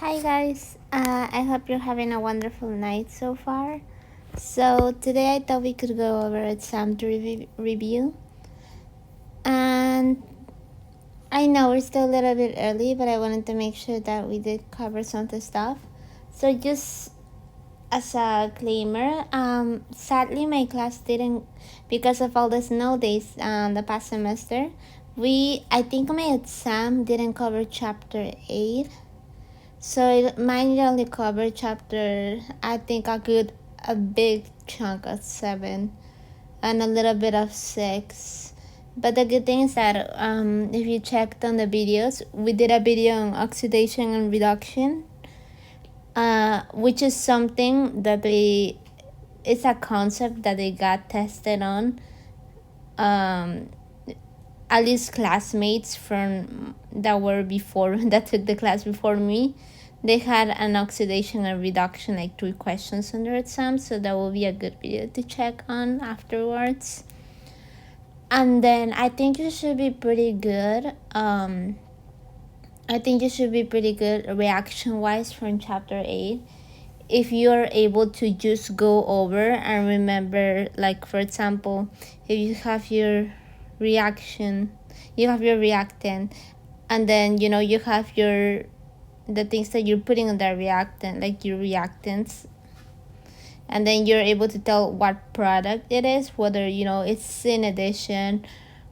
Hi guys, I hope you're having a wonderful night so far. So today I thought we could go over exam to review, and I know we're still a little bit early, but I wanted to make sure that we did cover some of the stuff. So just as a disclaimer, sadly my class didn't, because of all the snow days the past semester. I think my exam didn't cover chapter 8. So mine only covered chapter, I think a big chunk of 7 and a little bit of 6. But the good thing is that if you checked on the videos, we did a video on oxidation and reduction, which is something that it's a concept that they got tested on. At least classmates from that were before that took the class before me, they had an oxidation and reduction, like 3 questions on their exam, so that will be a good video to check on afterwards. And then I think you should be pretty good. Reaction wise from chapter 8 if you're able to just go over and remember, like for example, if you have your reaction, you have your reactant, and then you have the things that you're putting on that reactant, like your reactants, and then you're able to tell what product it is, whether it's in addition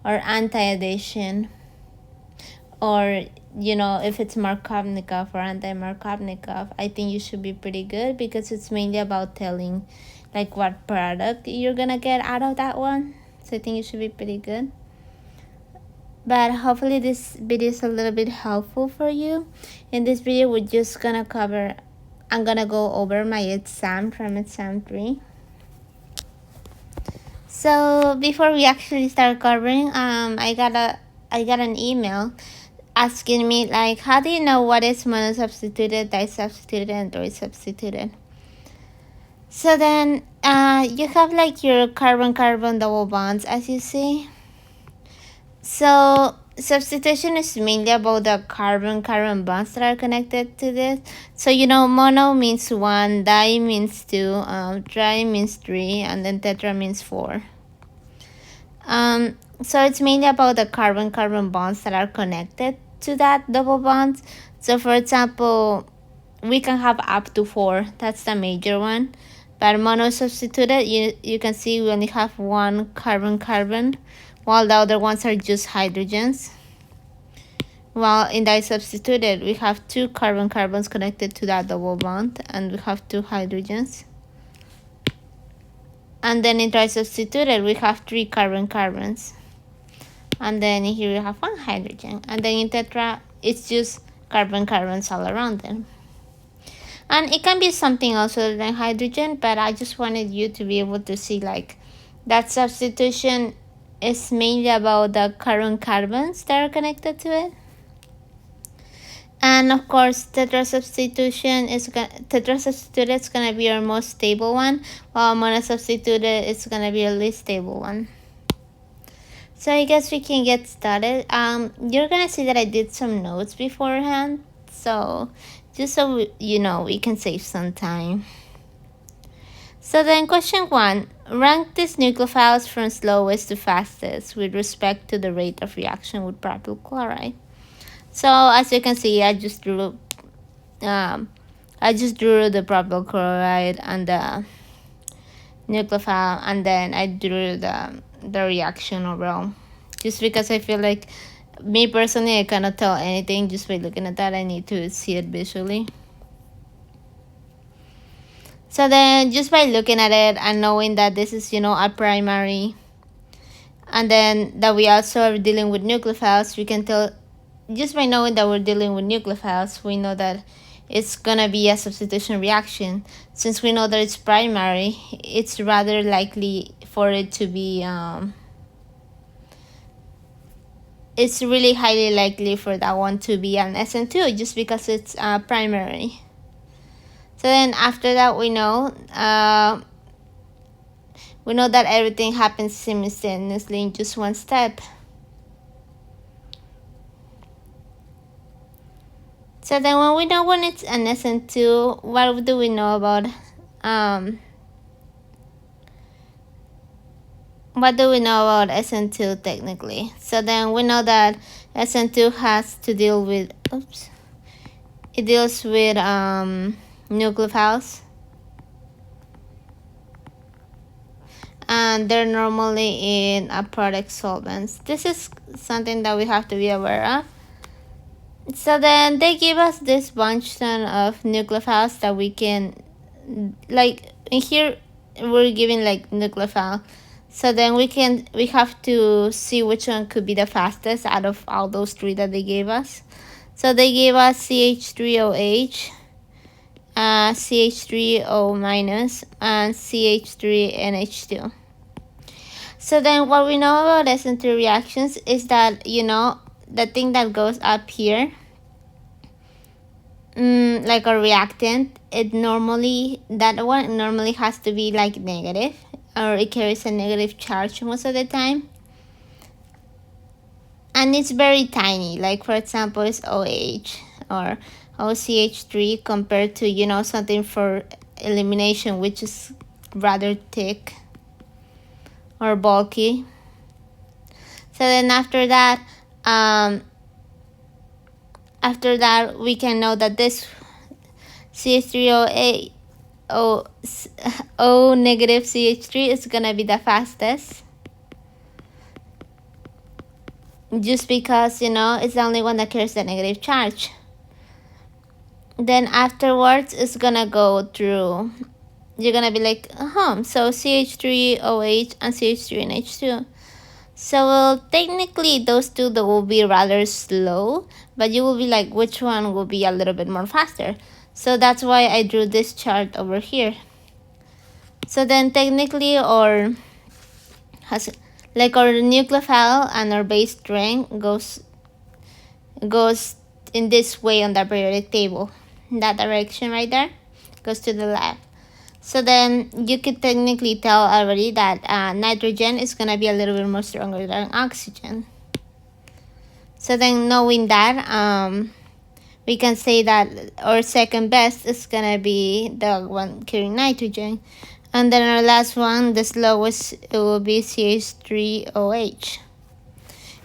or anti-addition, or if it's Markovnikov or anti-Markovnikov. I think you should be pretty good because it's mainly about telling like what product you're gonna get out of that one. So I think you should be pretty good. But hopefully this video is a little bit helpful for you. In this video I'm gonna go over my exam from exam 3. So before we actually start covering, I got an email asking me like, how do you know what is monosubstituted, disubstituted, and trisubstituted? So then you have like your carbon-carbon double bonds, as you see. So substitution is mainly about the carbon-carbon bonds that are connected to this. So mono means 1, di means 2, tri means 3, and then tetra means 4. So it's mainly about the carbon-carbon bonds that are connected to that double bond. So for example, we can have up to 4. That's the major one. But mono substituted, you can see we only have 1 carbon-carbon, while the other ones are just hydrogens. While in disubstituted, we have 2 carbon-carbons connected to that double bond, and we have 2 hydrogens. And then in trisubstituted, we have 3 carbon-carbons. And then here we have 1 hydrogen. And then in tetra, it's just carbon-carbons all around them. And it can be something else other than hydrogen, but I just wanted you to be able to see like that substitution is mainly about the carbon-carbons that are connected to it. And of course, tetrasubstituted is going to be our most stable one, while monosubstituted is going to be our least stable one. So I guess we can get started. You're going to see that I did some notes beforehand, so just so we can save some time. So then question 1, rank these nucleophiles from slowest to fastest with respect to the rate of reaction with propyl chloride. So as you can see, I just drew the propyl chloride and the nucleophile, and then I drew the reaction overall, just because I feel like, me personally, I cannot tell anything just by looking at that. I need to see it visually. So then just by looking at it and knowing that this is a primary, and then that we also are dealing with nucleophiles, we can tell, just by knowing that we're dealing with nucleophiles, we know that it's gonna be a substitution reaction. Since we know that it's primary, it's rather likely for it to be it's really highly likely for that one to be an SN2, just because it's primary. So then after that, we know that everything happens simultaneously in just one step. So then when we know when it's an SN2, what do we know about what do we know about SN2 technically? So then we know that SN2 has to deal with, it deals with nucleophiles. And they're normally in product solvents. This is something that we have to be aware of. So then they give us this bunch of nucleophiles that we can, like in here we're giving like nucleophile. So then we have to see which one could be the fastest out of all those three that they gave us. So they gave us CH3OH, CH3O minus, and CH3NH2. So then what we know about SN2 reactions is that, you know, the thing that goes up here, like a reactant, that one normally has to be like negative, or it carries a negative charge most of the time. And it's very tiny, like for example, it's OH or OCH3 compared to, you know, something for elimination, which is rather thick or bulky. So then after that we can know that this CH3OA O negative CH3 is gonna be the fastest, just because, you know, it's the only one that carries the negative charge. Then afterwards it's gonna go through, you're gonna be like, so CH3OH and CH3NH2. So technically those two that will be rather slow, but you will be like, which one will be a little bit more faster? So that's why I drew this chart over here. So then technically our nucleophile and our base strength goes in this way on the periodic table. That direction right there goes to the left. So then you could technically tell already that nitrogen is going to be a little bit more stronger than oxygen. So then knowing that, we can say that our second best is going to be the one carrying nitrogen. And then our last one, the slowest, it will be CH3OH,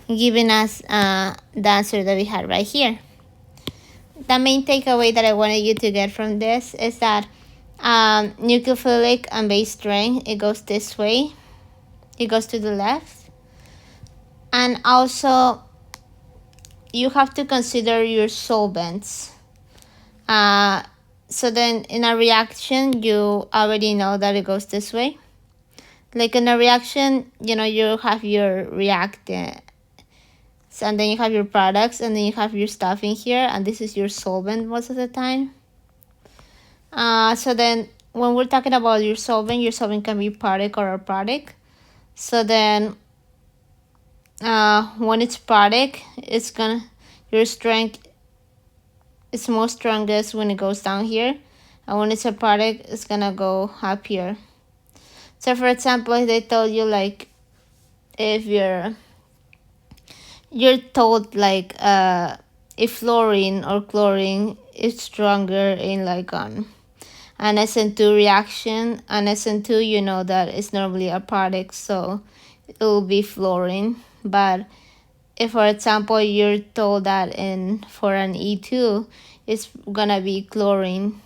giving us the answer that we had right here. The main takeaway that I wanted you to get from this is that nucleophilic and base strength, it goes this way, it goes to the left. And also you have to consider your solvents. So then in a reaction you already know that it goes this way. Like in a reaction, you know, you have your reactant, and then you have your products, and then you have your stuff in here, and this is your solvent most of the time. So then when we're talking about your solvent can be product or a product. So then when it's product, your strength is most strongest when it goes down here, and when it's a product, it's gonna go up here. So for example, if they told you, like, if you're told like if fluorine or chlorine is stronger in like an SN2 reaction, an SN2, you know that it's normally a product, so it will be fluorine. But if, for example, you're told that for an E2 it's gonna be chlorine,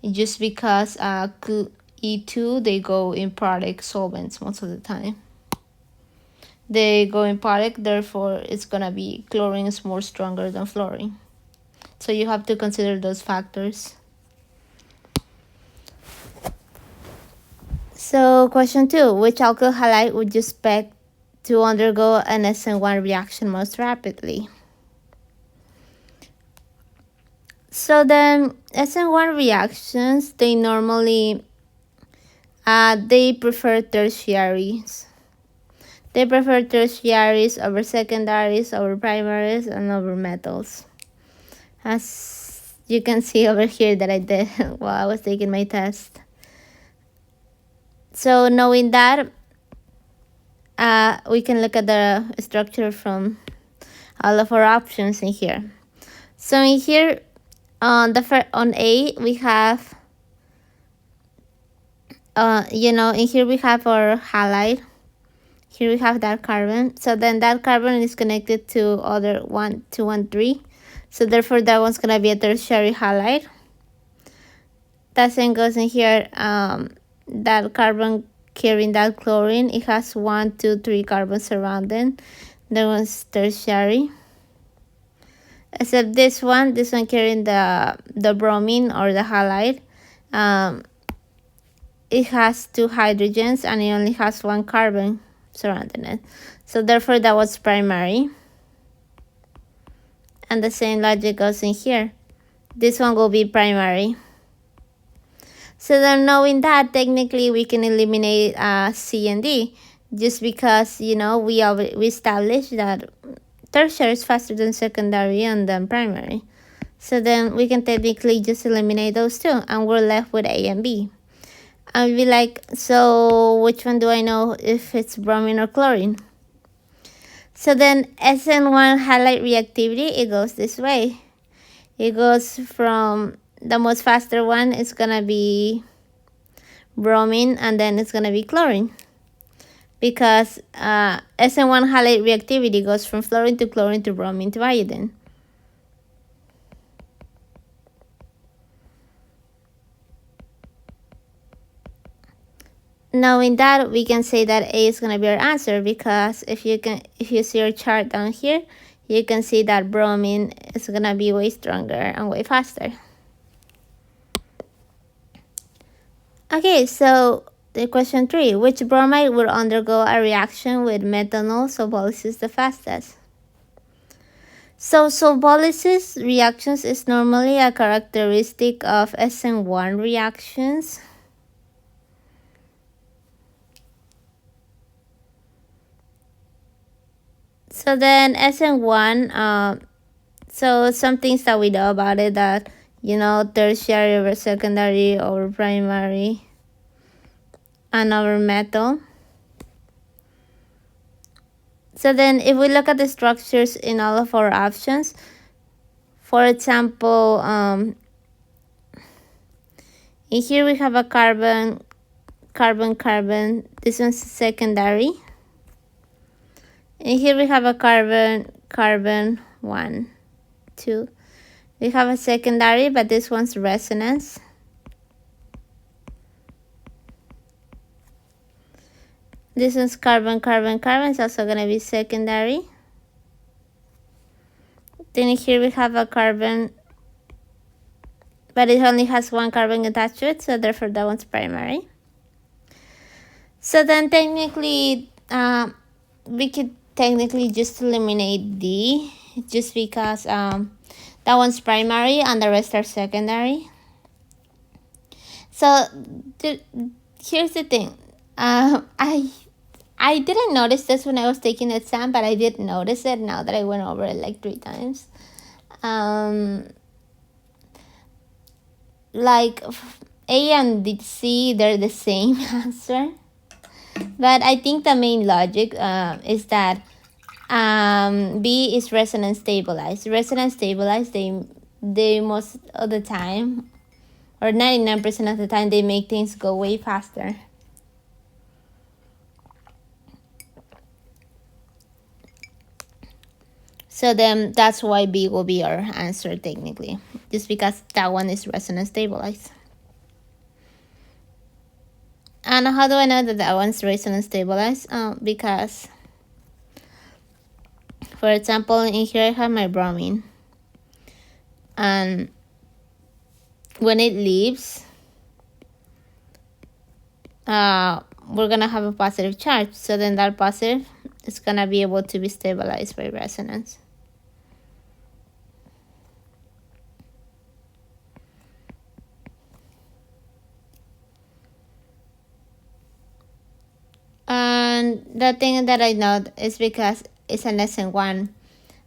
just because E2, they go in product solvents most of the time. They go in product, therefore it's gonna be chlorine is more stronger than fluorine. So you have to consider those factors. So question 2, which alkyl halide would you expect to undergo an SN1 reaction most rapidly? So the SN1 reactions, they normally they prefer tertiaries. They prefer tertiaries over secondaries, over primaries, and over metals. As you can see over here that I did while I was taking my test. So knowing that, we can look at the structure from all of our options in here. So in here, on A we have, in here we have our halide. Here we have that carbon. So then that carbon is connected to other 1, 2, 1, 3. So therefore that one's gonna be a tertiary halide. That same goes in here. That carbon carrying that chlorine, it has 1, 2, 3 carbons surrounding. That one's tertiary. Except this one carrying the bromine or the halide. It has 2 hydrogens and it only has 1 carbon surrounding it. So therefore that was primary. And the same logic goes in here. This one will be primary. So then knowing that, technically we can eliminate C and D, just because, we established that tertiary is faster than secondary and then primary. So then we can technically just eliminate those two and we're left with A and B. I'll be like, so which one do I know if it's bromine or chlorine? So then SN1 halide reactivity, it goes this way. It goes from the most faster one is gonna be bromine and then it's gonna be chlorine. Because SN1 halide reactivity goes from fluorine to bromine to iodine. Knowing that, we can say that A is gonna be our answer, because if you see your chart down here, you can see that bromine is gonna be way stronger and way faster. Okay, so the question 3, which bromide will undergo a reaction with methanol solvolysis the fastest? So solvolysis reactions is normally a characteristic of SN1 reactions. So then SN1, so some things that we know about it, that, tertiary over secondary over primary and over metal. So then if we look at the structures in all of our options, for example, in here we have a carbon, this one's secondary. And here we have a carbon 1, 2. We have a secondary, but this one's resonance. This one's carbon, it's also gonna be secondary. Then here we have a carbon, but it only has 1 carbon attached to it, so therefore that one's primary. So then technically, we could technically just eliminate D, just because that one's primary and the rest are secondary. So here's the thing. I didn't notice this when I was taking the exam, but I did notice it now that I went over it like 3 times. Like A and C, they're the same answer. But I think the main logic is that B is resonance stabilized. Resonance stabilized, they most of the time, or 99% of the time, they make things go way faster. So then that's why B will be our answer technically, just because that one is resonance stabilized. And how do I know that that one's resonance stabilized? Because, for example, in here I have my bromine, and when it leaves, we're gonna have a positive charge. So then that positive is gonna be able to be stabilized by resonance. And the thing that I know is because it's an SN1.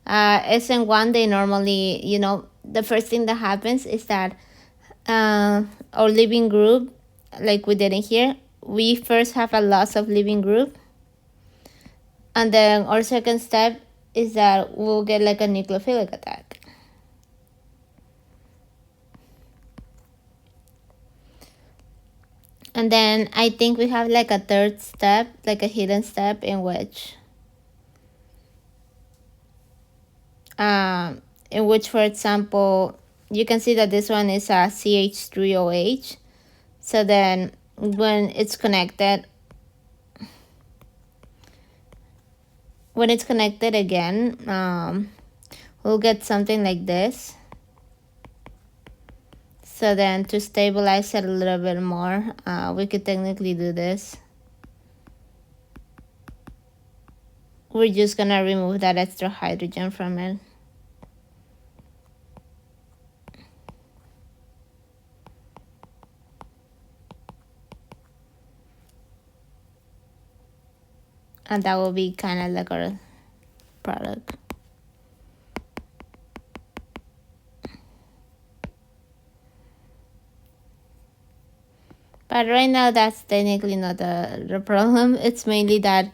SN1, they normally, the first thing that happens is that our leaving group, like we did in here, we first have a loss of leaving group. And then our second step is that we'll get like a nucleophilic attack. And then I think we have like a third step, like a hidden step in which for example, you can see that this one is a CH3OH. So then when it's connected again, we'll get something like this. So then to stabilize it a little bit more, we could technically do this. We're just gonna remove that extra hydrogen from it. And that will be kind of like our product. But right now, that's technically not the problem. It's mainly that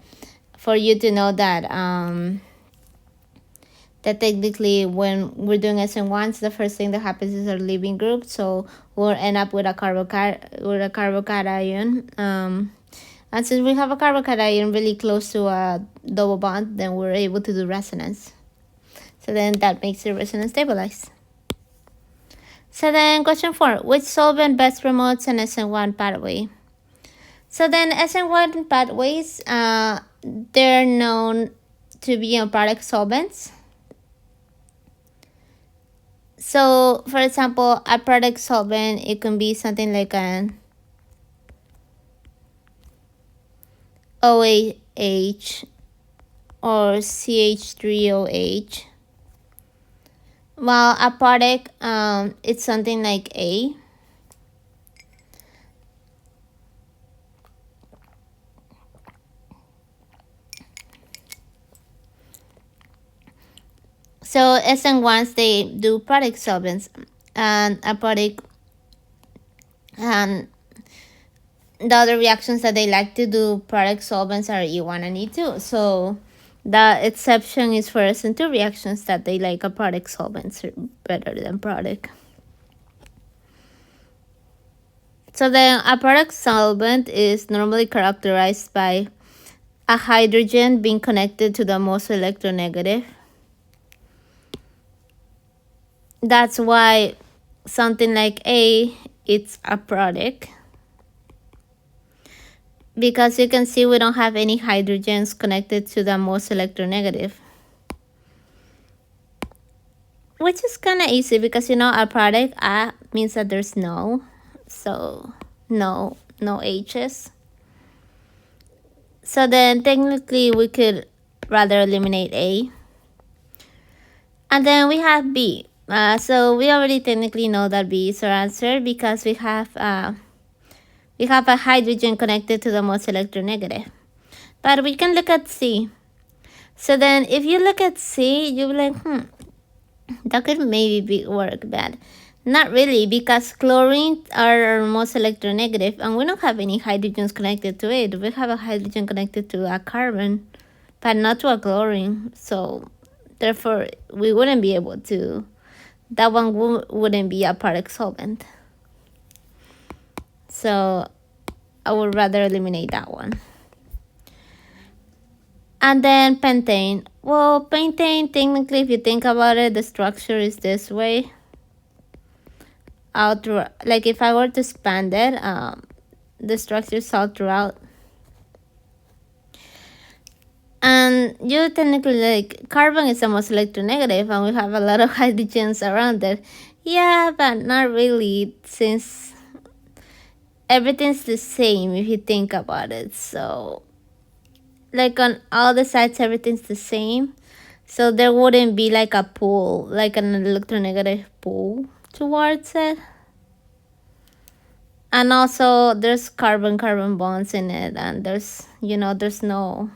for you to know that that technically when we're doing SN1s, the first thing that happens is our leaving group. So we'll end up with a carbocation. And since we have a carbocation really close to a double bond, then we're able to do resonance. So then that makes the resonance stabilized. So then question 4, which solvent best promotes an SN1 pathway? So then SN1 pathways, they're known to be product solvents. So for example, a product solvent, it can be something like an OH or CH3OH. While a product, it's something like A. So SN1s, they do product solvents, and a product, and the other reactions that they like to do product solvents are E1 and E2. So the exception is for SN2 reactions that they like a product solvents better than product. So then a product solvent is normally characterized by a hydrogen being connected to the most electronegative. That's why something like A, it's a product. Because you can see we don't have any hydrogens connected to the most electronegative. Which is kind of easy because, you know, our product A means that there's no. So no H's. So then technically we could rather eliminate A. And then we have B. So we already technically know that B is our answer because we have a hydrogen connected to the most electronegative. But we can look at C. So then if you look at C, you'll be like, that could maybe work bad. Not really, because chlorine are our most electronegative, and we don't have any hydrogens connected to it. We have a hydrogen connected to a carbon, but not to a chlorine. So therefore, we wouldn't be able to, that one wouldn't be a product solvent. So I would rather eliminate that one. And then pentane. Well, pentane, technically, if you think about it, the structure is this way. Out through, like if I were to expand it, the structure is all throughout. And you technically, like, carbon is the most electronegative, and we have a lot of hydrogens around it. Yeah, but not really, since everything's the same if you think about it. So like on all the sides, everything's the same. So there wouldn't be like a pull, like an electronegative pull towards it. And also there's carbon-carbon bonds in it, and there's, you know, there's no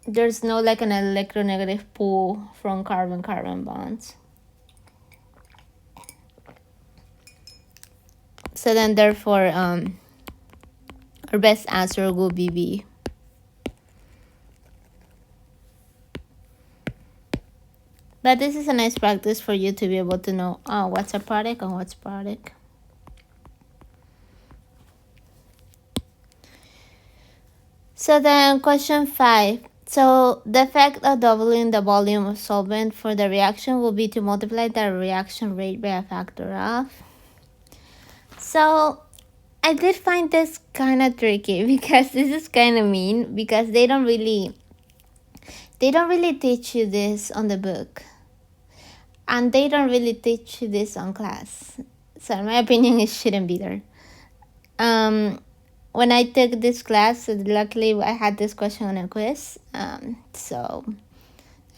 like an electronegative pull from carbon-carbon bonds. So then therefore our best answer will be B. But this is a nice practice for you to be able to know what's a product and what's product. So then question 5. So the effect of doubling the volume of solvent for the reaction will be to multiply the reaction rate by a factor of. So I did find this kind of tricky because this is kind of mean because they don't really teach you this on the book, and they don't really teach you this on class. So in my opinion, it shouldn't be there. When I took this class, luckily I had this question on a quiz. So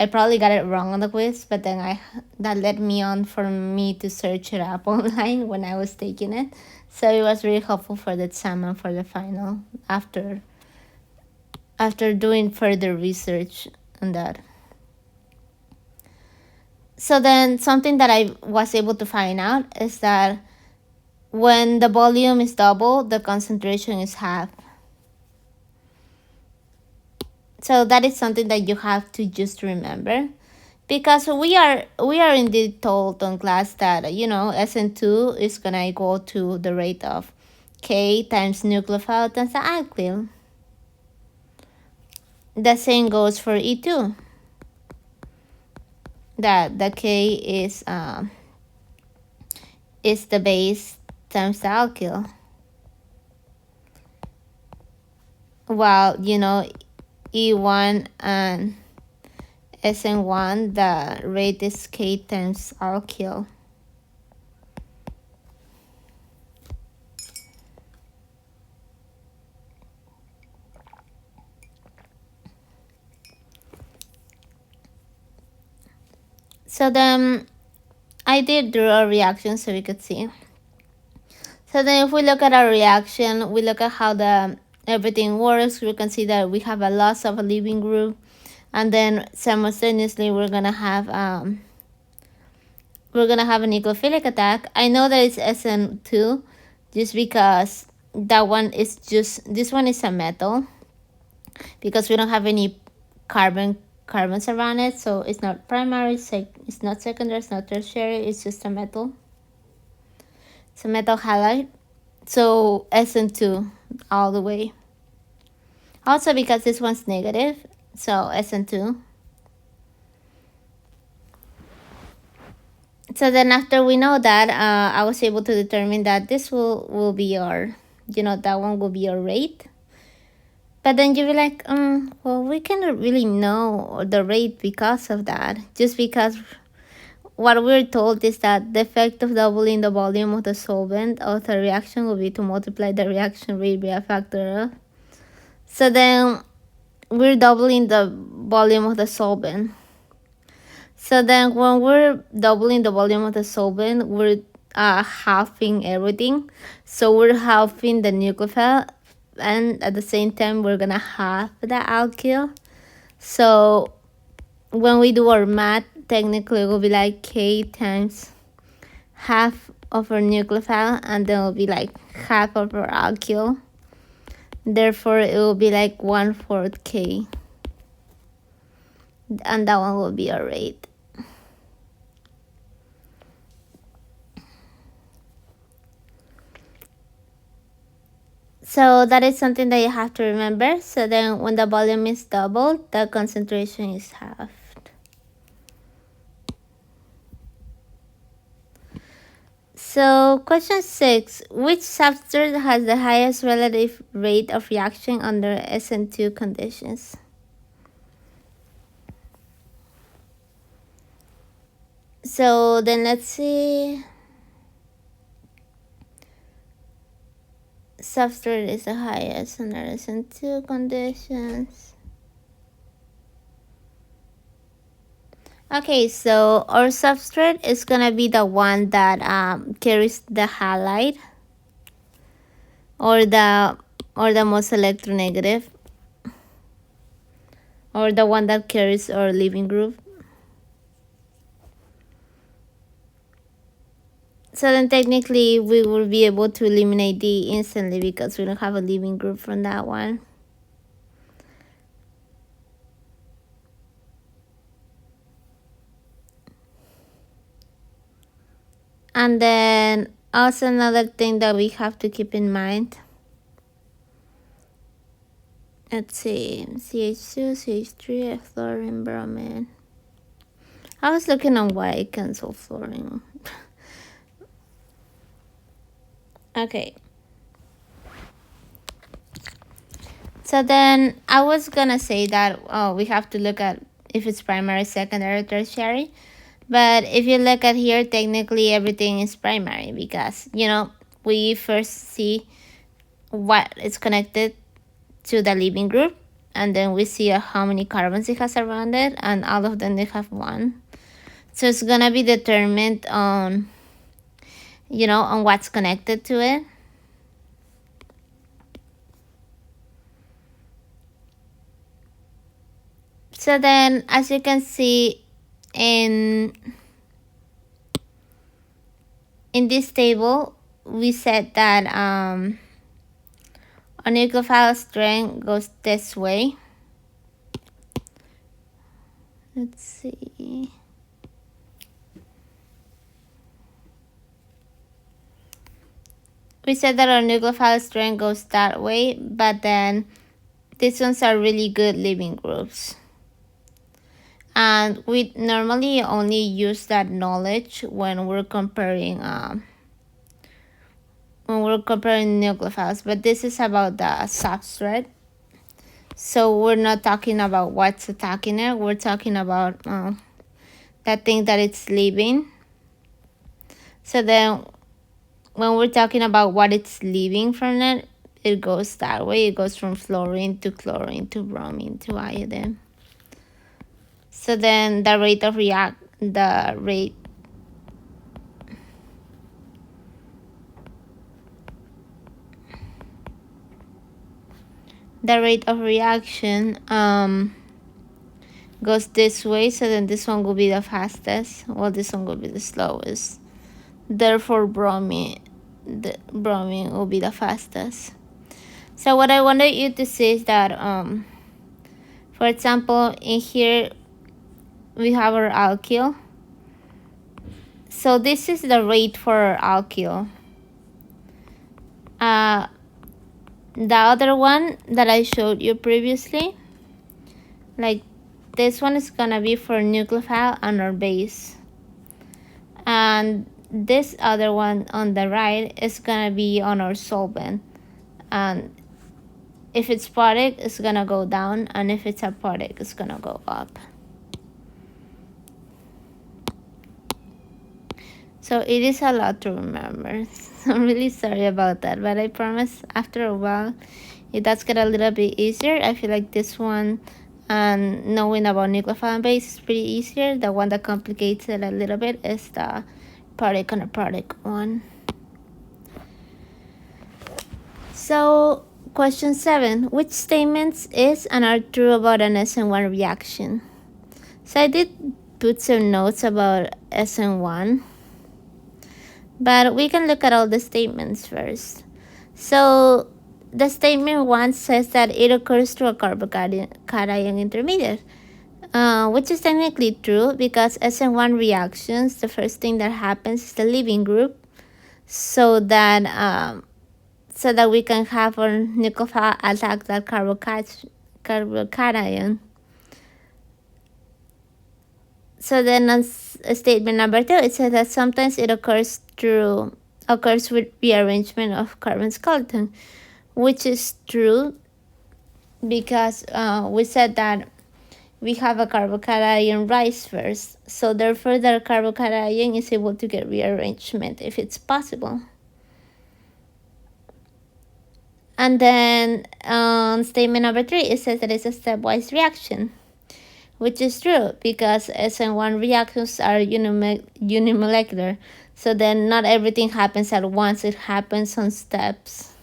I probably got it wrong on the quiz, but then that led me on for me to search it up online when I was taking it. So it was really helpful for the exam and for the final after doing further research on that. So then something that I was able to find out is that when the volume is double, the concentration is half. So that is something that you have to just remember, because we are indeed told on class that SN2 is gonna equal to the rate of K times nucleophile times the alkyl. The same goes for E2. That the K is the base times the alkyl. While E1 and SN1, the rate is K times alkyl. So then I did draw a reaction so we could see. So then if we look at our reaction, we look at how everything works. We can see that we have a loss of a leaving group, and then simultaneously we're gonna have an nucleophilic attack. I know that it's SN2 just because this one is a metal, because we don't have any carbons around it, so it's not primary, it's not secondary, it's not tertiary, it's just a metal. It's a metal halide, so SN2 all the way. Also because this one's negative, so SN2. So then after we know that, I was able to determine that this will be our, that one will be our rate. But then you'll be like, well, we cannot really know the rate because of that. Just because what we're told is that the effect of doubling the volume of the solvent of the reaction will be to multiply the reaction rate by a factor of. So then we're doubling the volume of the solvent. So then when we're doubling the volume of the solvent, we're halving everything. So we're halving the nucleophile, and at the same time we're gonna halve the alkyl. So when we do our math, technically it will be like K times half of our nucleophile, and then it will be like half of our alkyl. Therefore it will be like 1/4 K, and that one will be our rate. So that is something that you have to remember. So then when the volume is doubled, the concentration is halved. So question 6, which substrate has the highest relative rate of reaction under SN2 conditions? So then let's see. Substrate is the highest under SN2 conditions. Okay, so our substrate is gonna be the one that carries the halide, or the most electronegative, or the one that carries our leaving group. So then technically we will be able to eliminate D instantly because we don't have a leaving group from that one. And then also another thing that we have to keep in mind Let's see, CH2, CH3, fluorine, bromine. I was looking on why I cancel fluorine. Okay. So then I was gonna say that we have to look at if it's primary, secondary, tertiary. But if you look at here, technically everything is primary because, we first see what is connected to the living group, and then we see how many carbons it has around it, and all of them they have one. So it's gonna be determined on on what's connected to it. So then, as you can see in this table, we said that a nucleophile strength goes this way. Let's see. We said that our nucleophile strength goes that way, but then these ones are really good living groups. And we normally only use that knowledge when we're comparing nucleophiles, but this is about the substrate. So we're not talking about what's attacking it. We're talking about that thing that it's leaving. So then when we're talking about what it's leaving from it, it goes that way. It goes from fluorine to chlorine to bromine to iodine. So then the rate of reaction goes this way. So then this one will be the fastest, while this one will be the slowest. Therefore bromine will be the fastest. So what I wanted you to see is that for example, in here we have our alkyl. So this is the rate for our alkyl. The other one that I showed you previously, like this one is gonna be for nucleophile and our base, and this other one on the right is gonna be on our solvent. And if it's product, it's gonna go down, and if it's a product, it's gonna go up. So it is a lot to remember. I'm really sorry about that, but I promise after a while it does get a little bit easier. I feel like this one and knowing about nucleophile base is pretty easier. The one that complicates it a little bit is the product on a product one. So question 7, which statements is and are true about an SN1 reaction? So I did put some notes about SN1, but we can look at all the statements first. So the statement 1 says that it occurs through a carbocation intermediate, which is technically true because SN1 reactions, the first thing that happens is the leaving group, so that we can have our nucleophile attack that carbocation. So then on statement number 2, it says that sometimes it occurs with rearrangement of carbon skeleton, which is true because we said that we have a carbocation rise first. So therefore the carbocation is able to get rearrangement if it's possible. And then statement number 3, it says that it's a stepwise reaction, which is true because SN1 reactions are unimolecular. So then not everything happens at once, it happens on steps.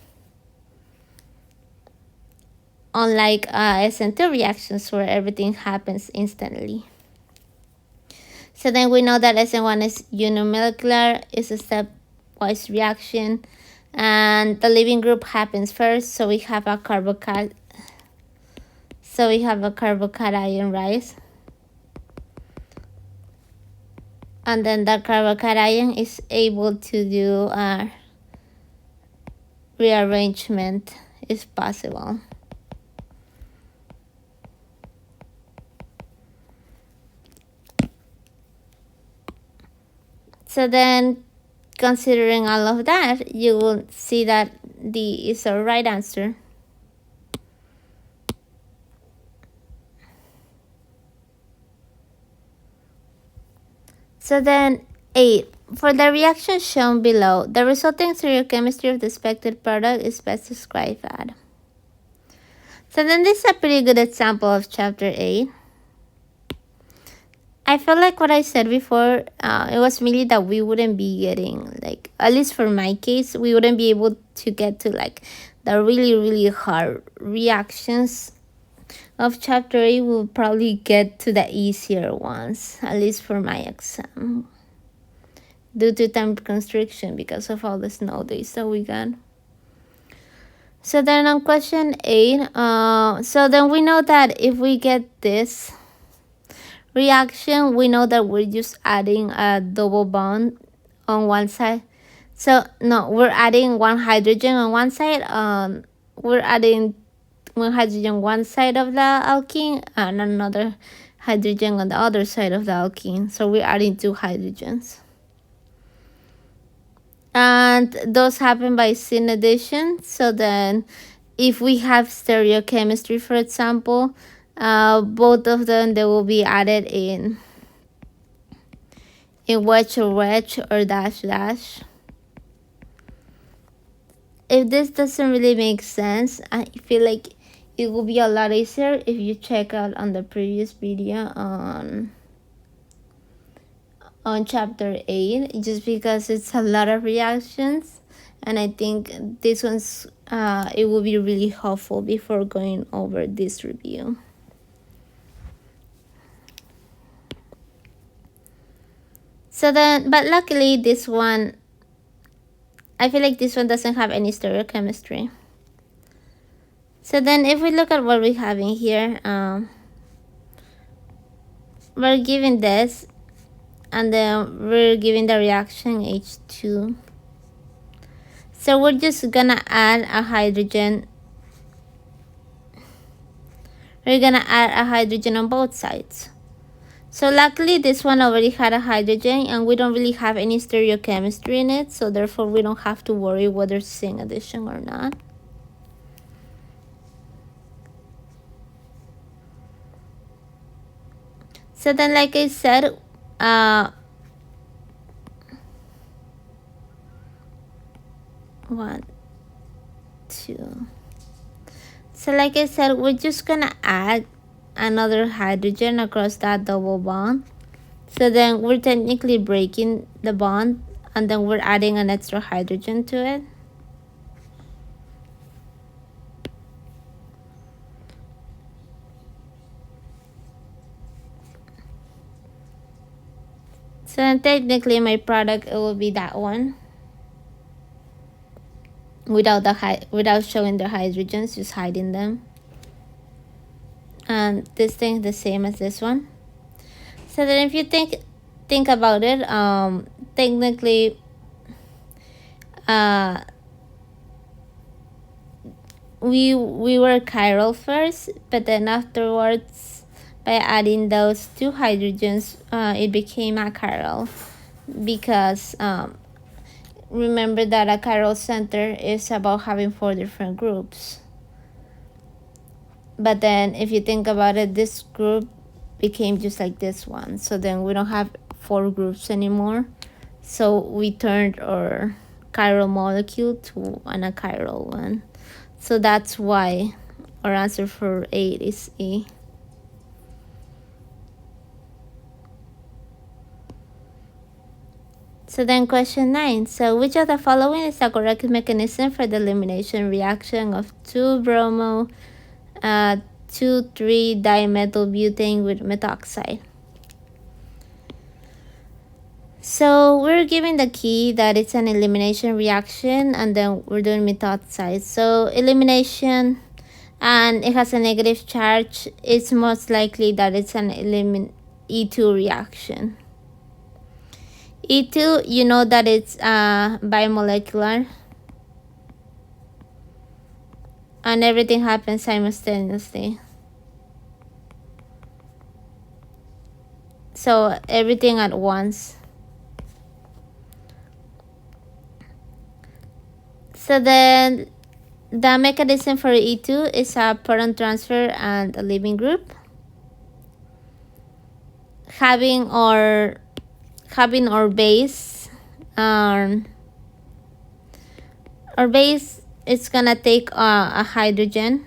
Unlike SN2 reactions where everything happens instantly. So then we know that SN1 is unimolecular, it's a stepwise reaction, and the leaving group happens first, so we have a carbocation rise, and then the carbocation is able to do rearrangement if possible. So then, considering all of that, you will see that D is our right answer. So then 8. For the reaction shown below, the resulting stereochemistry of the expected product is best described at. So then this is a pretty good example of chapter 8. I feel like what I said before, it was really that we wouldn't be getting, like, at least for my case, we wouldn't be able to get to like the really, really hard reactions of chapter 8. We'll probably get to the easier ones, at least for my exam, due to time constriction because of all the snow days that we got. So then on question 8, so then we know that if we get this reaction, we know that we're just adding a double bond on one side. So no, we're adding one hydrogen on one side. We're adding one hydrogen one side of the alkene and another hydrogen on the other side of the alkene. So we're adding two hydrogens. And those happen by syn addition. So then if we have stereochemistry, for example, both of them, they will be added in wedge or dash dash. If this doesn't really make sense, I feel like it will be a lot easier if you check out on the previous video on chapter 8, just because it's a lot of reactions, and I think this one's it will be really helpful before going over this review. So then, but luckily this one, I feel like this one doesn't have any stereochemistry. So then if we look at what we have in here, we're given this, and then we're given the reaction H2. So we're just gonna add a hydrogen. We're gonna add a hydrogen on both sides. So luckily this one already had a hydrogen, and we don't really have any stereochemistry in it, so therefore we don't have to worry whether it's syn addition or not. So then, like I said, 1, 2. So like I said, we're just gonna add another hydrogen across that double bond. So then we're technically breaking the bond, and then we're adding an extra hydrogen to it. So then technically my product, it will be that one, without showing the hydrogens, just hiding them. And this thing is the same as this one. So then if you think about it, technically we were chiral first, but then afterwards, by adding those two hydrogens, it became achiral, because remember that a chiral center is about having 4 different groups. But then if you think about it, this group became just like this one, so then we don't have 4 groups anymore. So we turned our chiral molecule to an achiral one. So that's why our answer for 8 is E. So then question 9. So which of the following is the correct mechanism for the elimination reaction of 2-bromo 2,3-dimethylbutane with methoxide? So we're given the key that it's an elimination reaction, and then we're doing methoxide. So elimination, and it has a negative charge, it's most likely that it's an E2 reaction. E2, you know that it's bimolecular, and everything happens simultaneously. So everything at once. So then the mechanism for E2 is a proton transfer and a leaving group. Having our base, our base is gonna take a hydrogen.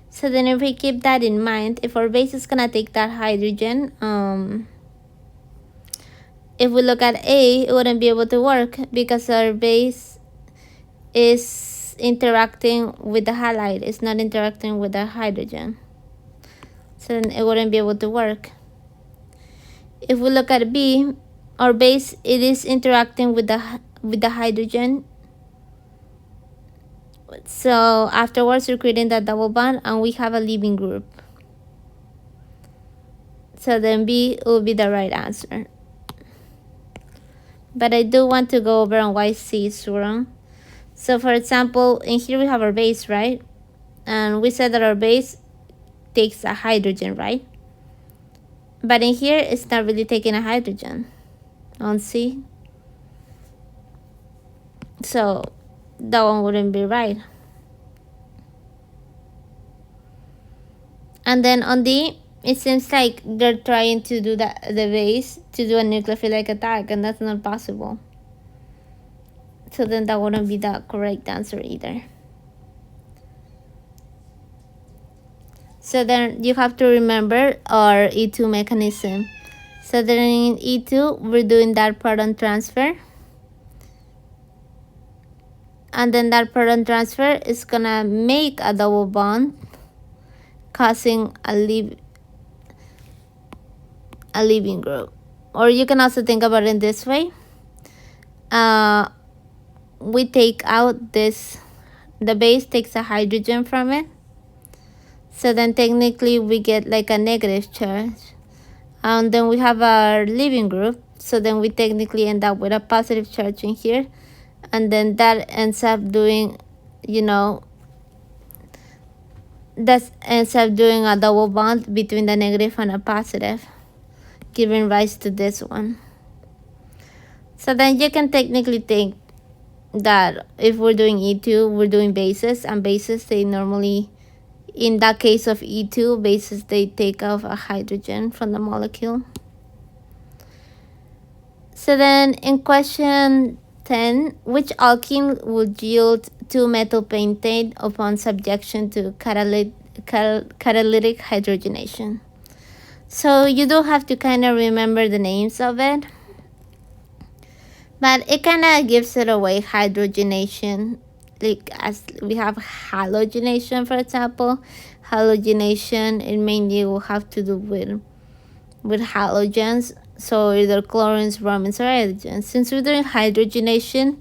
So then if we keep that in mind, if our base is gonna take that hydrogen, if we look at A, it wouldn't be able to work because our base is interacting with the halide. It's not interacting with the hydrogen. So then it wouldn't be able to work. If we look at B, our base, it is interacting with the hydrogen. So afterwards, we're creating that double bond and we have a leaving group. So then B will be the right answer. But I do want to go over on why C is wrong. So for example, in here we have our base, right? And we said that our base takes a hydrogen, right? But in here, it's not really taking a hydrogen on C. So that one wouldn't be right. And then on D, it seems like they're trying to do the base to do a nucleophilic attack, and that's not possible. So then that wouldn't be the correct answer either. So then you have to remember our E2 mechanism. So then in E2, we're doing that proton transfer. And then that proton transfer is gonna make a double bond, causing a leaving group. Or you can also think about it this way. We take out this, the base takes a hydrogen from it. So then technically we get like a negative charge. And then we have our leaving group. So then we technically end up with a positive charge in here. And then that ends up doing, that ends up doing a double bond between the negative and a positive, giving rise to this one. So then you can technically think that if we're doing E2, we're doing bases, and bases, they normally, in that case of E2, bases, they take off a hydrogen from the molecule. So then in question 10, which alkene would yield 2-methyl pentane upon subjection to catalytic hydrogenation? So you do have to kind of remember the names of it, but it kind of gives it away. Hydrogenation, like as we have halogenation, for example. Halogenation, it mainly will have to do with halogens, so either chlorines, bromines, or hydrogens. Since we're doing hydrogenation,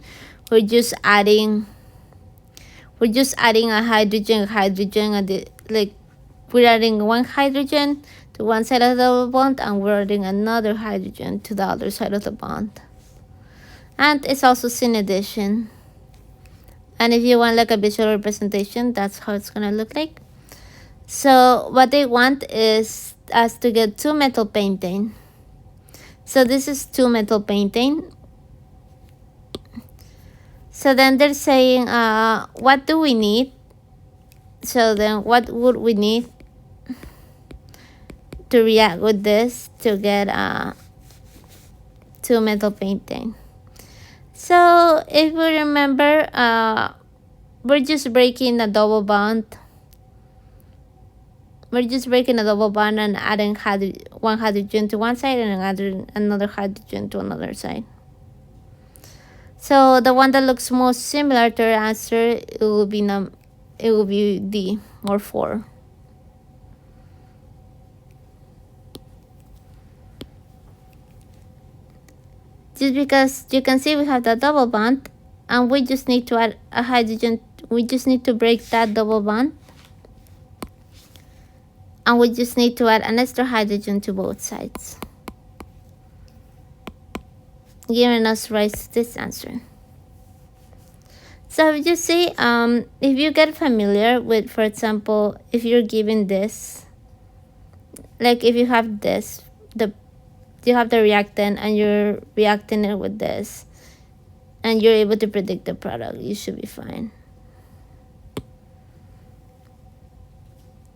we're just adding a hydrogen, and we're adding one hydrogen to one side of the bond, and we're adding another hydrogen to the other side of the bond. And it's also syn addition. And if you want like a visual representation, that's how it's gonna look like. So what they want is us to get 2-methyl pentane. So this is 2-methyl pentane. So then they're saying, what do we need? So then what would we need to react with this to get 2-methyl pentane? So if we remember, we're just breaking a double bond. We're just breaking a double bond and adding one hydrogen to one side and another hydrogen to another side. So the one that looks most similar to our answer, it will be D, or 4. Just because you can see we have the double bond, and we just need to add a hydrogen. We just need to break that double bond, and we just need to add an extra hydrogen to both sides, giving us rise to this answer. So you see, if you get familiar with, for example, if you're given this, like if you have this, you have the reactant and you're reacting it with this, and you're able to predict the product, you should be fine.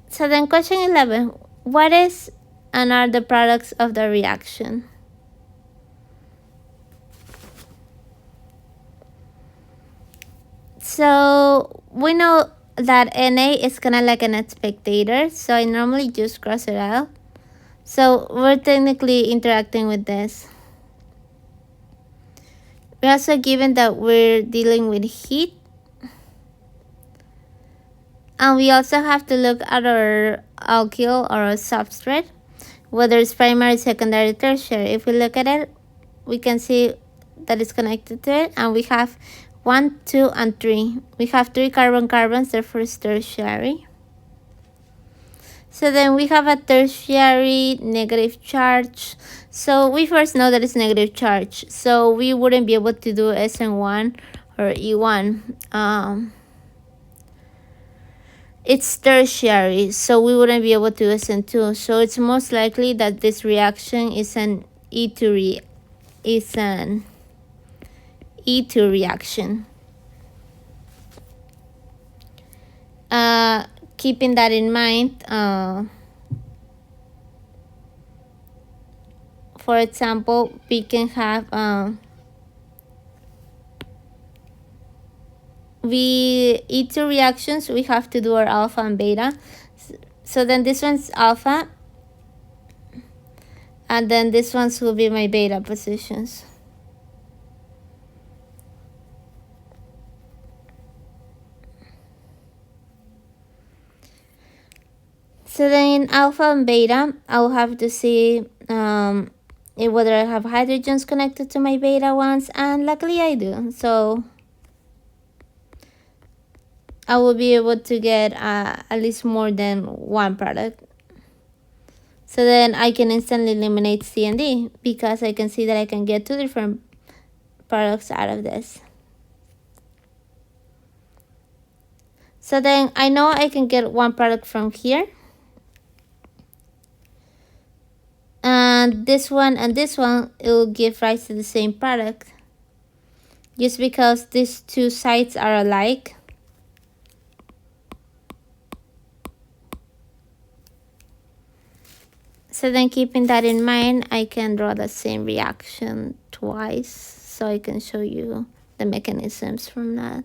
So then question 11, what is and are the products of the reaction? So we know that Na is kind of like an spectator, so I normally just cross it out. So we're technically interacting with this. We're also given that we're dealing with heat. And we also have to look at our alkyl or our substrate, whether it's primary, secondary, tertiary. If we look at it, we can see that it's connected to it, and we have 1, 2, and 3. We have 3 carbon-carbons, therefore it's tertiary. So then we have a tertiary negative charge. So we first know that it's negative charge. So we wouldn't be able to do SN1 or E1. It's tertiary, so we wouldn't be able to do SN2. So it's most likely that this reaction is an E2 reaction. Keeping that in mind, for example, we can have E2 reactions, we have to do our alpha and beta. So then this one's alpha, and then this one's will be my beta positions. So then in alpha and beta, I'll have to see whether I have hydrogens connected to my beta ones, and luckily I do. So I will be able to get at least more than one product. So then I can instantly eliminate C and D, because I can see that I can get 2 different products out of this. So then I know I can get 1 product from here. And this one, it will give rise to the same product, just because these 2 sites are alike. So then keeping that in mind, I can draw the same reaction twice, so I can show you the mechanisms from that.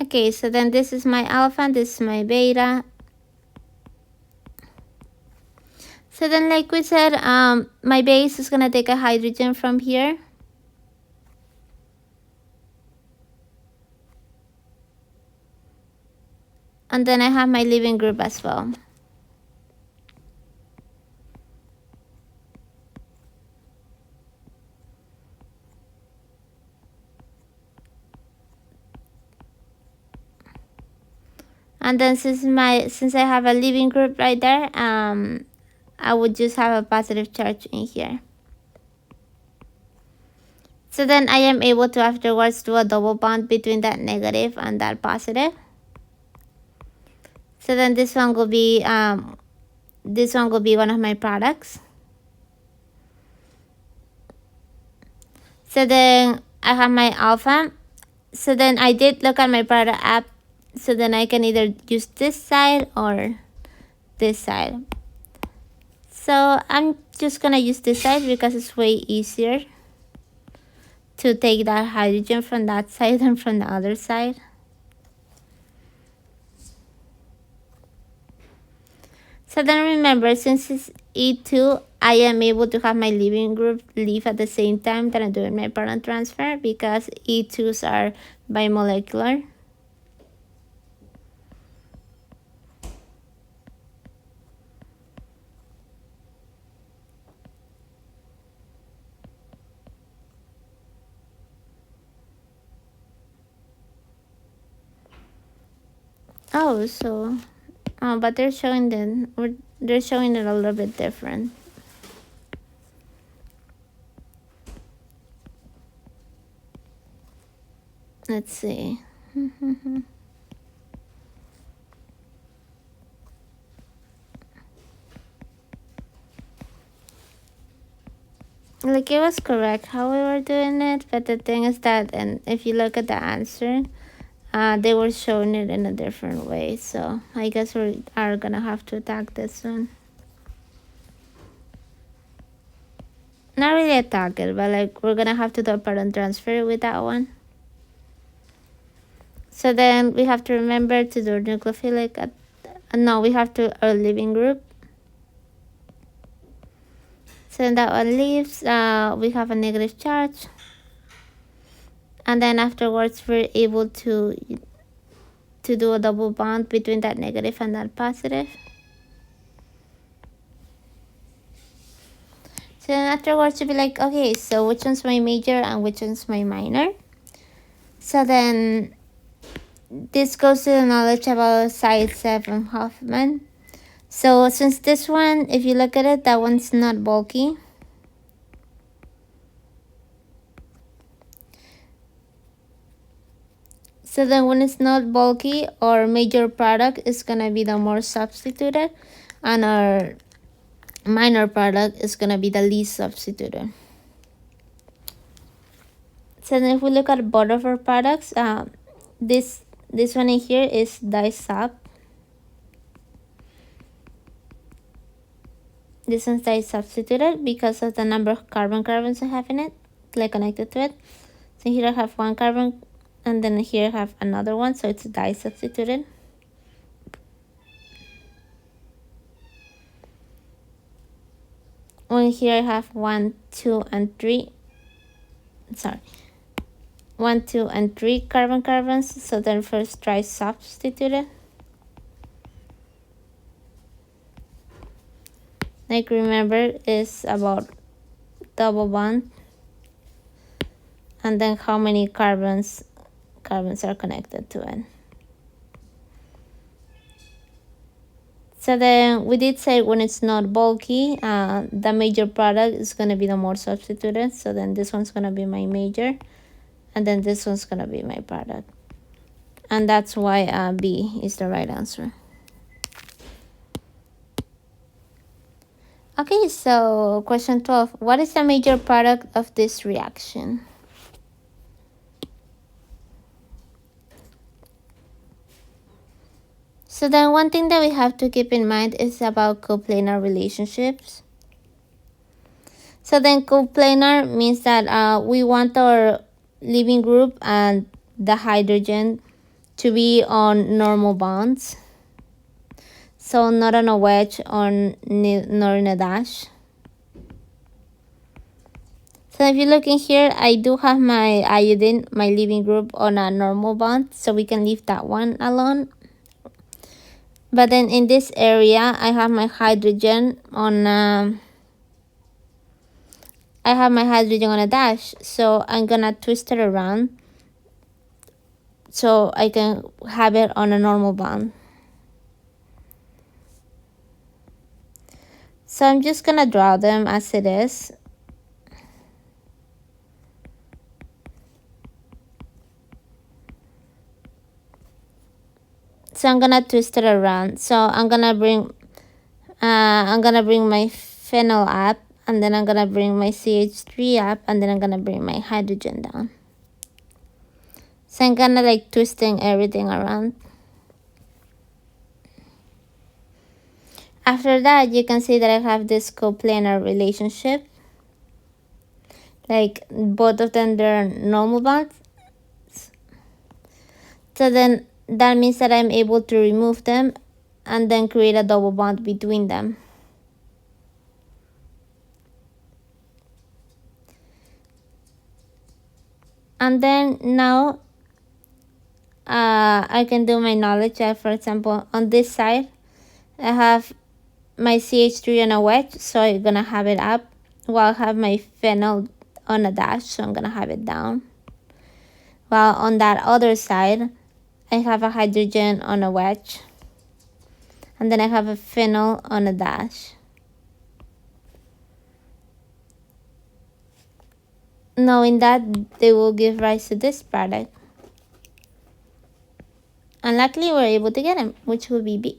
Okay, so then this is my alpha and this is my beta. So then, like we said, my base is gonna take a hydrogen from here. And then I have my leaving group as well. And then since I have a leaving group right there, I would just have a positive charge in here. So then I am able to afterwards do a double bond between that negative and that positive. So then this one will be one of my products. So then I have my alpha. So then I did look at my product app. So then I can either use this side or this side. So I'm just gonna use this side because it's way easier to take that hydrogen from that side than from the other side. So then remember, since it's E2, I am able to have my leaving group leave at the same time that I'm doing my proton transfer, because E2s are bimolecular. Oh, so, but they're showing they're showing it a little bit different. Let's see. Like, it was correct how we were doing it, but the thing is that, and if you look at the answer, they were showing it in a different way. So I guess we are gonna have to attack this one. Not really attack it, but like we're gonna have to do a pattern transfer with that one. So then we have to remember to do nucleophilic. No, we have to our leaving group. So then that one leaves. We have a negative charge, and then afterwards we're able to do a double bond between that negative and that positive. So then afterwards you'll be like, okay, so which one's my major and which one's my minor? So then this goes to the knowledge about Zaitsev and Hoffman. So since this one, if you look at it, that one's not bulky. So then when it's not bulky, our major product is gonna be the more substituted, and our minor product is gonna be the least substituted. So then if we look at both of our products, this one in here is disub. This one's substituted because of the number of carbons I have in it, like connected to it. So here I have one carbon, and then here I have another one, so it's substituted. When here I have 1, 2, and 3. Sorry, 1, 2, and 3 carbons. So then first try substituted. Like remember, is about double bond, and then how many carbons are connected to it. So then we did say when it's not bulky, the major product is going to be the more substituted. So then this one's going to be my major, and then this one's going to be my product. And that's why B is the right answer. Okay, so question 12. What is the major product of this reaction? So then one thing that we have to keep in mind is about coplanar relationships. So then coplanar means that we want our leaving group and the hydrogen to be on normal bonds. So not on a wedge or nor in a dash. So if you look in here, I do have my iodine, my leaving group, on a normal bond, so we can leave that one alone. But then in this area, I have my hydrogen on a dash, so I'm gonna twist it around so I can have it on a normal bond. So I'm just gonna draw them as it is. So I'm gonna twist it around. So I'm gonna bring my phenyl up, and then I'm gonna bring my CH3 up, and then I'm gonna bring my hydrogen down. So I'm gonna like twisting everything around. After that, you can see that I have this coplanar relationship. Like both of them, they're normal bonds. So then that means that I'm able to remove them and then create a double bond between them. And then now I can do my knowledge. For example, on this side, I have my CH3 on a wedge, so I'm gonna have it up, while I have my phenyl on a dash, so I'm gonna have it down. While on that other side, I have a hydrogen on a wedge, and then I have a phenyl on a dash. Knowing that, they will give rise to this product. And luckily we're able to get them, which will be B.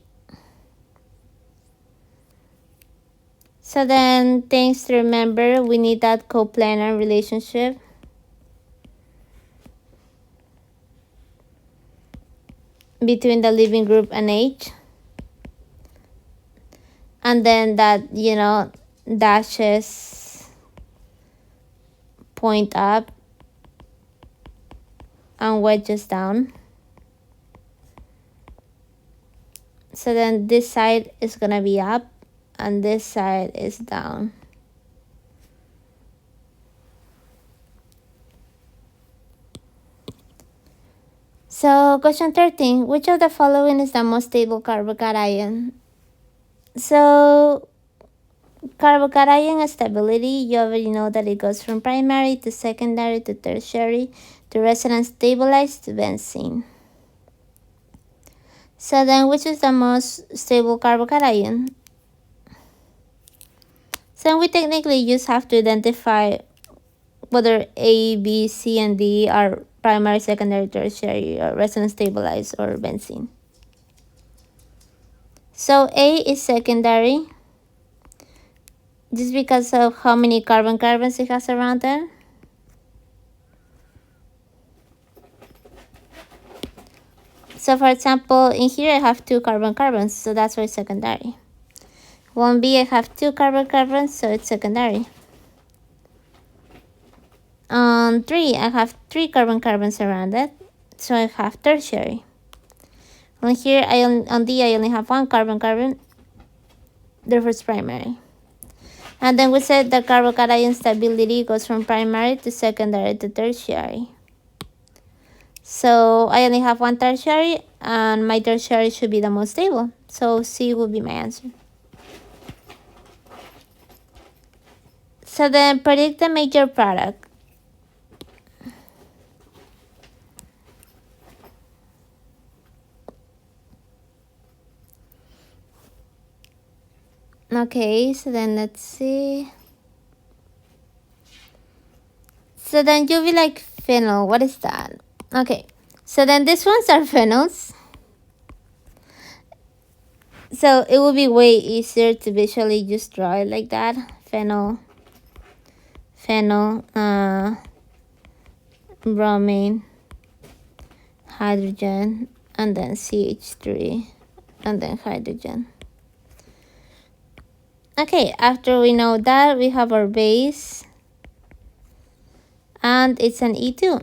So then things to remember, we need that coplanar relationship. Between the leaving group and H. And then that, dashes point up and wedges down. So then this side is gonna be up and this side is down. So question 13, which of the following is the most stable carbocation? So carbocation stability, you already know that it goes from primary to secondary to tertiary to resonance stabilized to benzene. So then which is the most stable carbocation? So we technically just have to identify whether A, B, C, and D are primary, secondary, tertiary, or resonance stabilized, or benzene. So A is secondary, just because of how many carbons it has around it. So for example, in here I have 2 carbons, so that's why it's secondary. 1B, I have 2 carbons, so it's secondary. On 3, I have 3 carbons around it, so I have tertiary. On here, on D, I only have 1 carbon, therefore it's primary. And then we said the carbocation stability goes from primary to secondary to tertiary. So I only have 1 tertiary, and my tertiary should be the most stable. So C will be my answer. So then predict the major product. Okay, so then let's see. So then you'll be like, phenyl, what is that? Okay, so then these ones are phenols. So it will be way easier to visually just draw it like that. Phenyl, bromine, hydrogen, and then CH3, and then hydrogen. Okay, after we know that, we have our base, and it's an E2.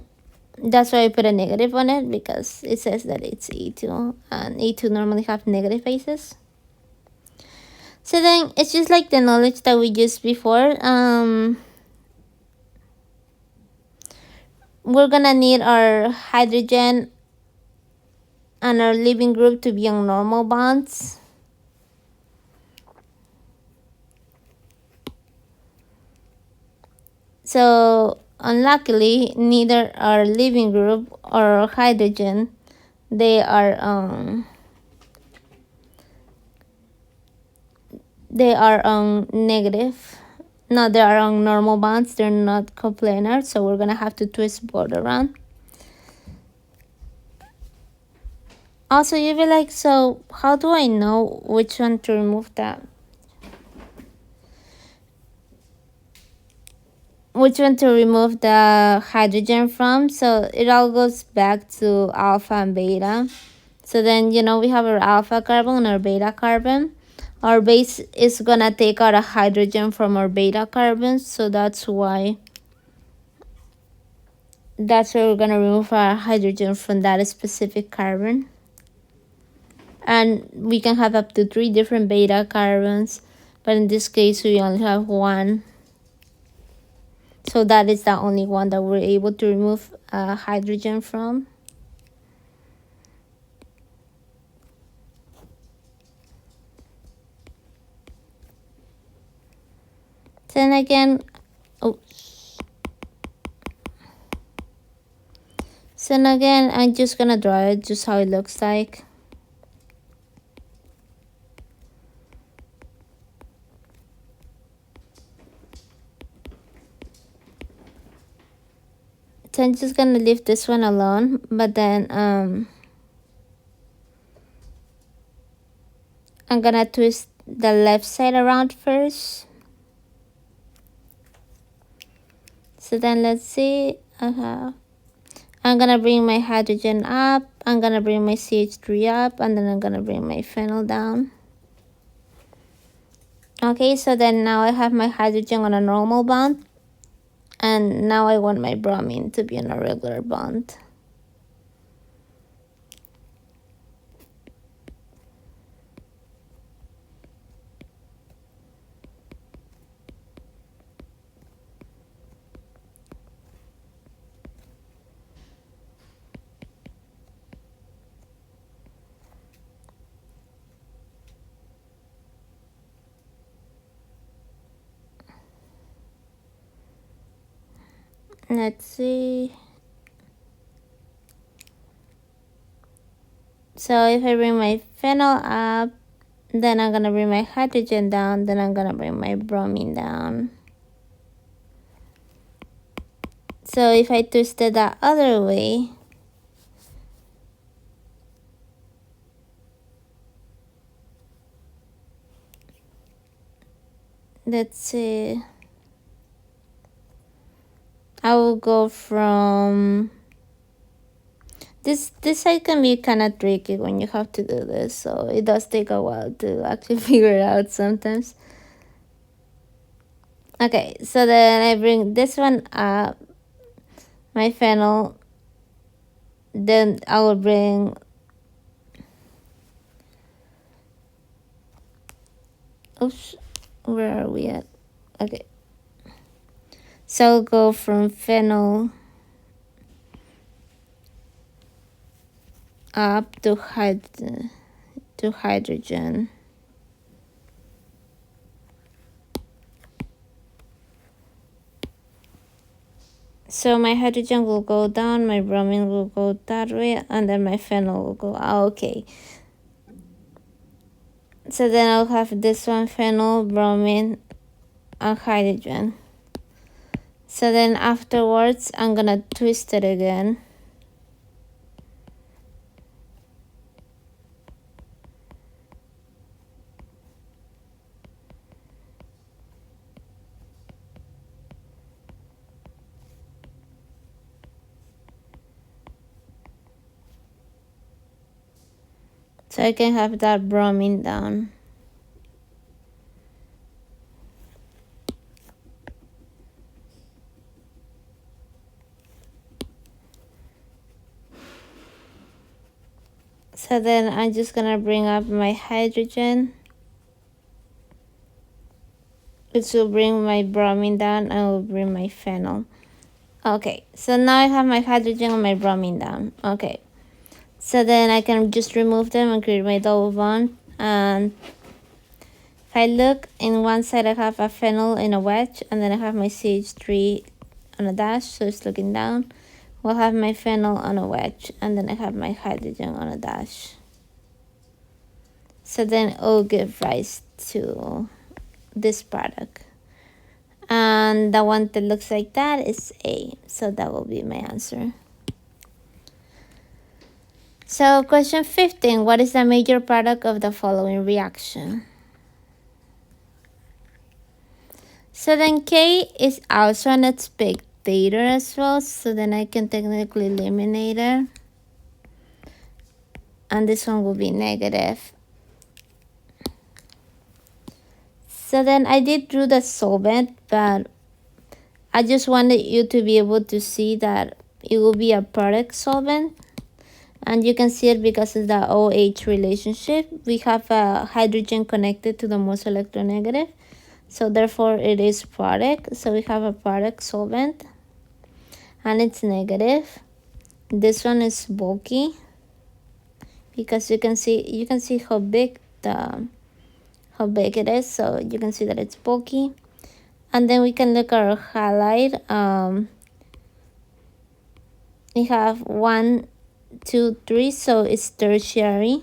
That's why I put a negative on it, because it says that it's E2, and E2 normally have negative bases. So then it's just like the knowledge that we used before. We're gonna need our hydrogen and our leaving group to be on normal bonds. So unluckily, neither our leaving group or our hydrogen, they are negative. No, they are on normal bonds. They're not coplanar, so we're gonna have to twist both around. Also, you'll be like, so how do I know which one to remove that? Which one to remove the hydrogen from? So it all goes back to alpha and beta. So then, we have our alpha carbon and our beta carbon. Our base is gonna take out a hydrogen from our beta carbon, so that's why we're gonna remove our hydrogen from that specific carbon. And we can have up to 3 different beta carbons, but in this case we only have 1. So that is the only one that we're able to remove hydrogen from. Then again, so So now again, I'm just gonna draw it just how it looks like. So I'm just gonna leave this one alone, but then I'm gonna twist the left side around first. So then let's see. I'm gonna bring my hydrogen up, I'm gonna bring my CH3 up, and then I'm gonna bring my phenyl down. Okay, so then now I have my hydrogen on a normal bond, and now I want my bromine to be on a regular bond. Let's see. So if I bring my phenyl up, then I'm gonna bring my hydrogen down, then I'm gonna bring my bromine down. So if I twist it that other way, let's see, I will go from this side can be kind of tricky when you have to do this, so it does take a while to actually figure it out sometimes. Okay, so then I bring this one up, my phenyl, then I will bring oops, where are we at? Okay, so I'll go from phenyl up to hydrogen. So my hydrogen will go down, my bromine will go that way, and then my phenyl will go out. Okay. So then I'll have this one, phenyl, bromine, and hydrogen. So then afterwards, I'm gonna twist it again. So I can have that bromine down. So then I'm just gonna bring up my hydrogen, which will bring my bromine down, and will bring my phenyl. Okay, so now I have my hydrogen and my bromine down. Okay, so then I can just remove them and create my double bond. And if I look in one side, I have a phenyl in a wedge, and then I have my CH3 on a dash, so it's looking down. We'll have my phenyl on a wedge, and then I have my hydrogen on a dash. So then it will give rise to this product. And the one that looks like that is A. So that will be my answer. So question 15, what is the major product of the following reaction? So then K is also an spectator as well, so then I can technically eliminate it. And this one will be negative. So then I did do the solvent, but I just wanted you to be able to see that it will be a product solvent. And you can see it because of the OH relationship. We have a hydrogen connected to the most electronegative. So therefore it is product. So we have a product solvent and it's negative. This one is bulky because you can see how big it is. So you can see that it's bulky. And then we can look at our halide. we have 1, 2, 3, so it's tertiary.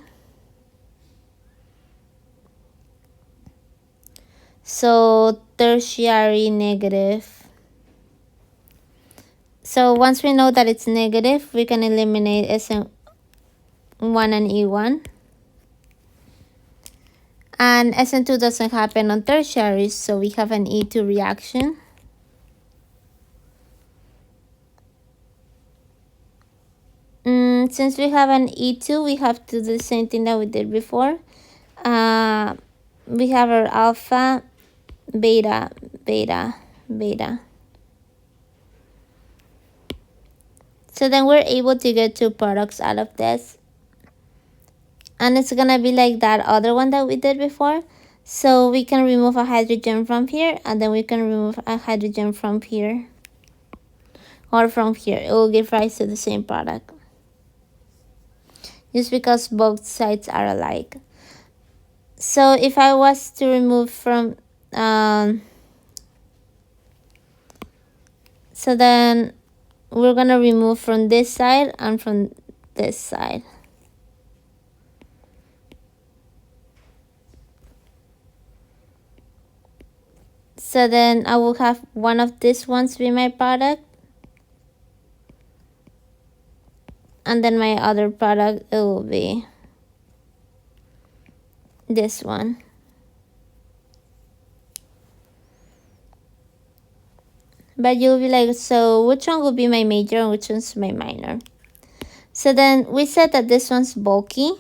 So tertiary negative. So once we know that it's negative, we can eliminate SN1 and E1. And SN2 doesn't happen on tertiary, so we have an E2 reaction. Since we have an E2, we have to do the same thing that we did before. We have our alpha, beta, beta, beta. So then we're able to get two products out of this. And it's gonna be like that other one that we did before. So we can remove a hydrogen from here, and then we can remove a hydrogen from here. Or from here. It will give rise to the same product. Just because both sides are alike. So if I was to remove from so then we're gonna remove from this side and from this side. So then I will have one of these ones be my product, and then my other product, it will be this one. But you'll be like, so which one will be my major and which one's my minor? So then we said that this one's bulky.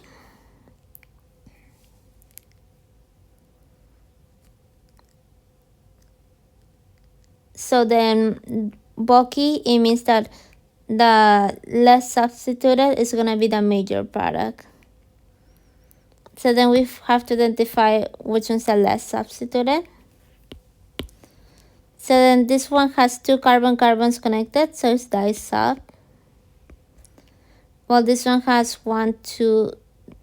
So then bulky, it means that the less substituted is going to be the major product. So then we have to identify which one's the less substituted. So then this one has two carbons connected, so it's disub. While this one has 1, 2,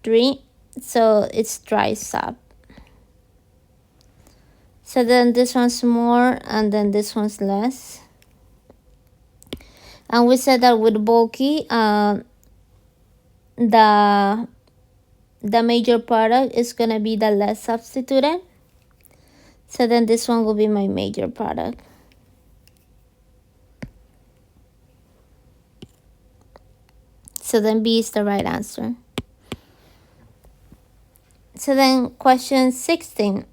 3, so it's trisub. So then this one's more, and then this one's less. And we said that with bulky, the major product is gonna be the less substituted. So then this one will be my major product. So then B is the right answer. So then question 16.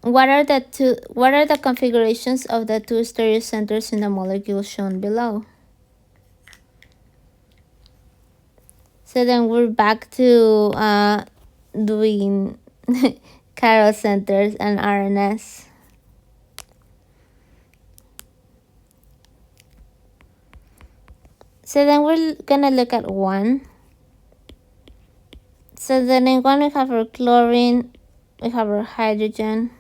What are the configurations of the two stereocenters in the molecule shown below? So then we're back to doing chiral centers and RNS. So then we're gonna look at one. So then in one we have our chlorine, we have our hydrogen.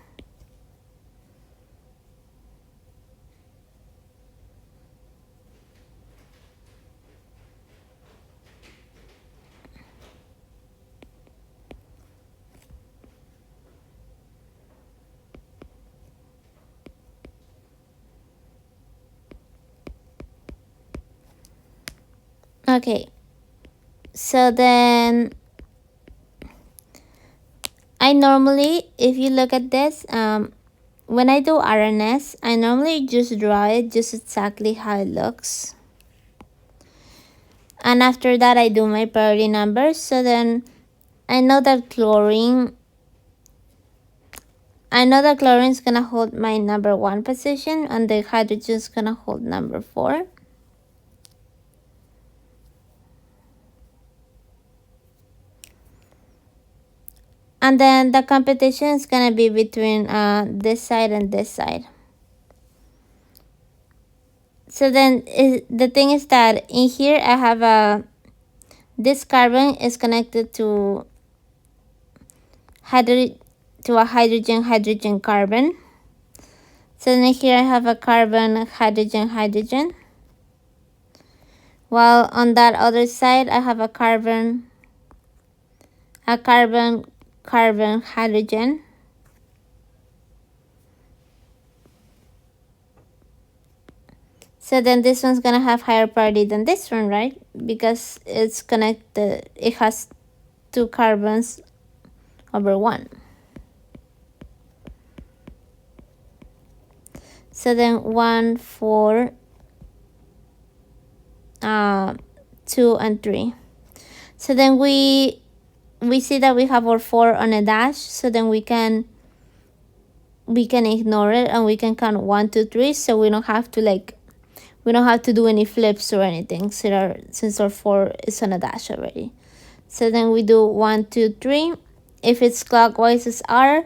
Okay, so then I normally, if you look at this, when I do RNS, I normally just draw it just exactly how it looks. And after that, I do my priority numbers. So then I know that chlorine is gonna hold my number 1 position, and the hydrogen is gonna hold number 4. And then the competition is gonna be between this side and this side. So then the thing is that in here I have this carbon is connected to a hydrogen carbon. So then here I have a carbon hydrogen. While on that other side I have a carbon hydrogen. So then this one's gonna have higher priority than this one, right? Because it's connected, it has 2 carbons over 1. So then 1, 4, 2, and 3. So then we see that we have our 4 on a dash. So then we can ignore it and we can count 1, 2, 3. So we don't have to do any flips or anything. So since our 4 is on a dash already. So then we do 1, 2, 3. If it's clockwise, it's R.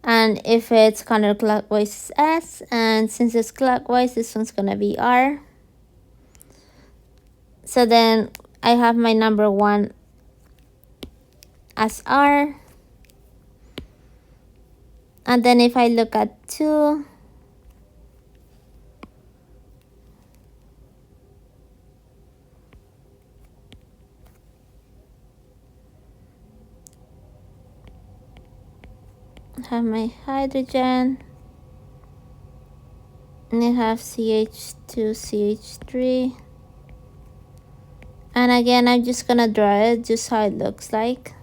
And if it's counterclockwise, it's S. And since it's clockwise, this one's gonna be R. So then I have my number 1 as R. And then if I look at 2, I have my hydrogen. And I have CH2, CH3. And again, I'm just gonna draw it just how it looks like.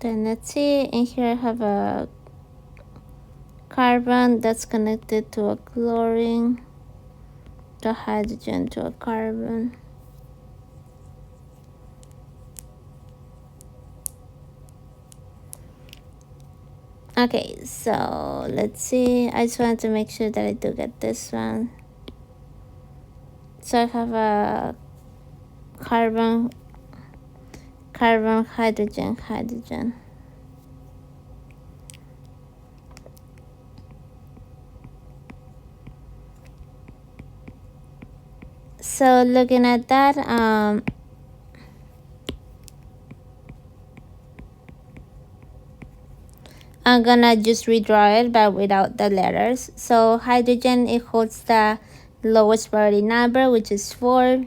Then let's see, in here I have a carbon that's connected to a chlorine, the hydrogen to a carbon. Okay, so let's see. I just wanted to make sure that I do get this one. So I have a carbon, hydrogen, hydrogen. So looking at that, I'm gonna just redraw it but without the letters. So hydrogen, it holds the lowest priority number, which is 4.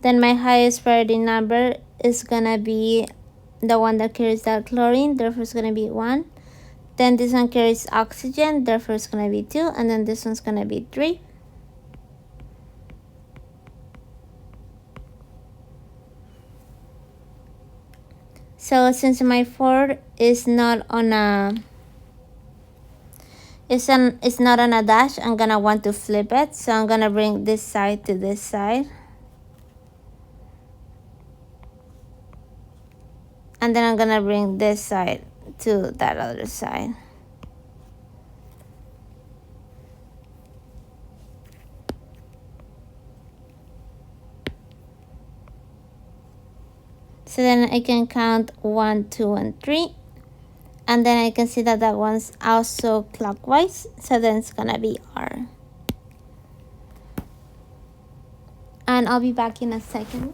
Then my highest priority number is gonna be the one that carries the chlorine, therefore it's gonna be 1. Then this one carries oxygen, therefore it's gonna be 2. And then this one's gonna be 3. So since my 4 is not on a it's not on a dash, I'm gonna want to flip it. So I'm gonna bring this side to this side. And then I'm gonna bring this side to that other side. So then I can count 1, 2, and 3. And then I can see that that one's also clockwise. So then it's gonna be R. And I'll be back in a second.